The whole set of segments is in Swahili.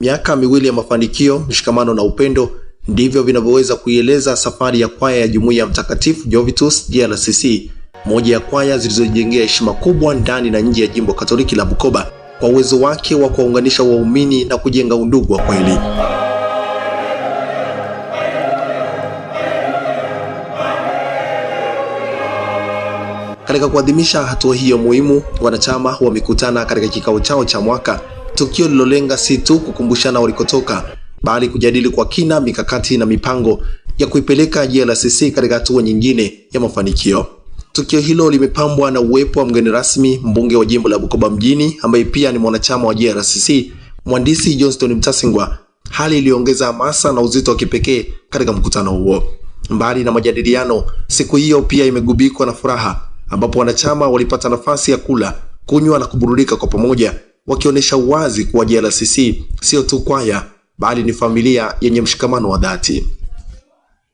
Miaka miwili ya mafanikio, mshikamano na upendo ndivyo vinavyoweza kuieleza safari ya kwaya ya Jumuiya ya Mtakatifu Jovitus JLCC, moja ya kwaya zilizojengea heshima kubwa ndani na nje ya Jimbo Katoliki la Bukoba kwa uwezo wake wa kuwaunganisha waumini na kujenga undugu wa kweli. Katika kuadhimisha hatua hiyo muhimu, wanachama wamekutana katika kikao chao cha mwaka, tukio lilolenga si tu kukumbushana walikotoka, bali kujadili kwa kina mikakati na mipango ya kuipeleka JLCC katika hatua nyingine ya mafanikio. Tukio hilo limepambwa na uwepo wa mgeni rasmi, mbunge wa jimbo la Bukoba mjini ambaye pia ni mwanachama wa JLCC, Mhandisi Johnston Mtasingwa, hali iliongeza hamasa na uzito wa kipekee katika mkutano huo. Mbali na majadiliano, siku hiyo pia imegubikwa na furaha, ambapo wanachama walipata nafasi ya kula, kunywa na kuburudika kwa pamoja, wakionyesha uwazi kuwa JLCC sio tu kwaya, bali ni familia yenye mshikamano wa dhati.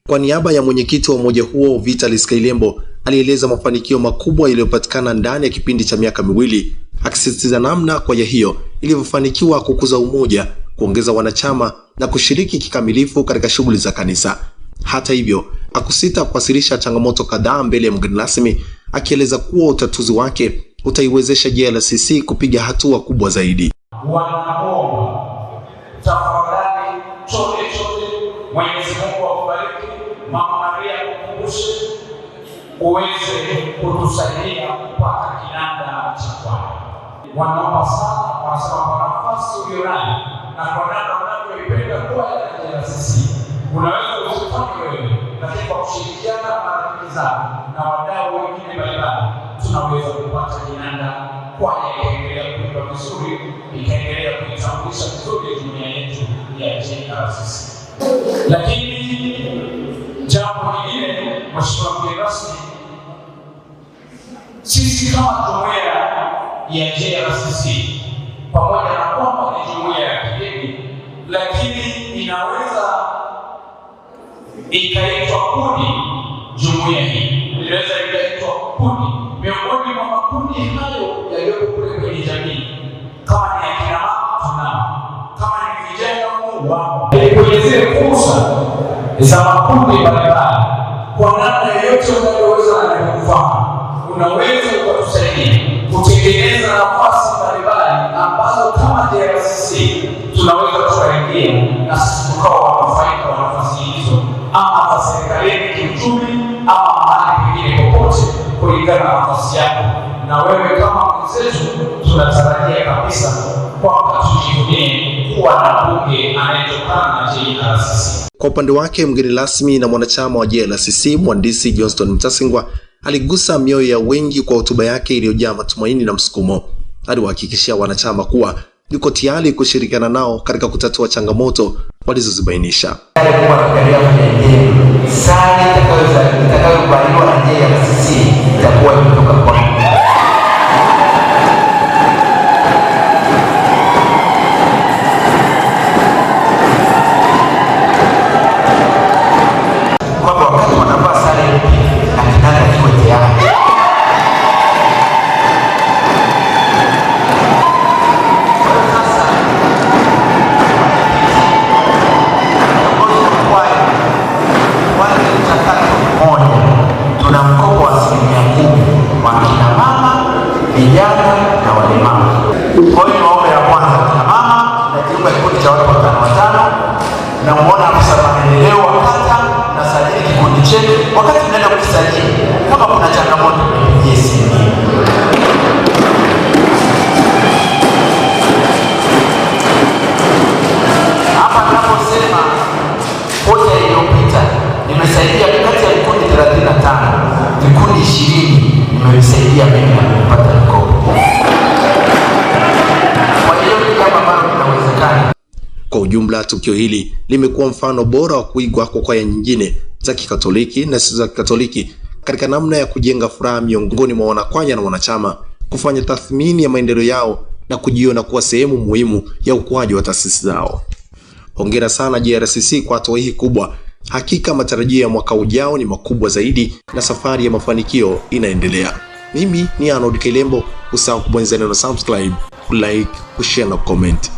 Kwa niaba ya mwenyekiti wa umoja huo, Vitalis Kailembo, alieleza mafanikio makubwa yaliyopatikana ndani ya kipindi cha miaka miwili, akisisitiza namna kwaya hiyo ilivyofanikiwa kukuza umoja, kuongeza wanachama na kushiriki kikamilifu katika shughuli za kanisa. Hata hivyo, hakusita kuwasilisha changamoto kadhaa mbele ya mgeni rasmi, akieleza kuwa utatuzi wake utaiwezesha JLCC kupiga hatua kubwa zaidi. Wanaomba tafadhali, chote Mwenyezi Mungu akubariki, Mama Maria akukumbushe uweze kutusaidia kupata kinanda cha kwaya. Wanaomba sana, wanasema kwa nafasi ulionayo na kwa namna unavyoipenda kwaya ya JLCC, unaweza usifanye wewe, lakini kwa kushirikiana na marafiki zako na wadau wengine mbalimbali, tunaweza kupata kinanda, kwaya ikaendelea kuimba vizuri, ikaendelea kuitambulisha vizuri jumuiya yetu ya JLCC. Lakini jambo lingine, Mheshimiwa mgeni rasmi, sisi kama jumuiya ya JLCC, pamoja na kwamba ni jumuiya ya kigeni, lakini inaweza ikaitwa kundi. Jumuiya hii inaweza ikaitwa kundi miongoni mwa makundi hayo yaliyopo kule kwenye jamii. Kama ni akina mama tunao, kama ni vijana wao, kwenye zile fursa za makundi mbalimbali, kwa namna yoyote unayoweza na kufahamu, unaweza ukatusaidia kutengeneza nafasi mbalimbali ambazo kama JLCC tunaweza kusaidia na sisi tukawa wanufaika wa nafasi hizo, ama kwa serikalini kiuchumi, ama mahali pengine popote, kulingana na nafasi yako. Na wewe kama mwenzetu, tunatarajia kabisa kwamba tujivunie kuwa na bunge anayetokana na JLCC. Kwa upande wake, mgeni rasmi na mwanachama wa JLCC, Mhandisi Johnston Mtasingwa, aligusa mioyo ya wengi kwa hotuba yake iliyojaa matumaini na msukumo. Aliwahakikishia wanachama kuwa yuko tayari kushirikiana nao katika kutatua changamoto walizozibainisha. Sali itakayokubaliwa na JLCC itakuwa imetoka kwa kwamba wakati wanavaa sare na kinanda kiwe tayari. Tuna mkopo wa 10% kwa kina mama, vijana na walemavu. Kwa hiyo maombi ya kwanza, kina mama na kiunga kikundi cha watu 5 na muona afisa maendeleo wa kata na sajili kikundi chetu. Wakati tunaenda kukisajili, kama kuna changamoto nipigie simu. Hapa ninaposema hoja iliyopita nimesaidia kati ya vikundi 35, vikundi 20 nimesaidia mimi kupata mkopo. Kwa hiyo ni kama ambavyo inawezekana. Kwa ujumla, tukio hili limekuwa mfano bora wa kuigwa kwa kwaya nyingine za Kikatoliki na si za Kikatoliki katika namna ya kujenga furaha miongoni mwa wanakwaya na wanachama, kufanya tathmini ya maendeleo yao na kujiona kuwa sehemu muhimu ya ukuaji wa taasisi zao. Hongera sana JLCC kwa hatua hii kubwa. Hakika matarajio ya mwaka ujao ni makubwa zaidi na safari ya mafanikio inaendelea. Mimi ni Arnold Kailembo. Usahau kubonyeza neno subscribe, like, kushare na comment.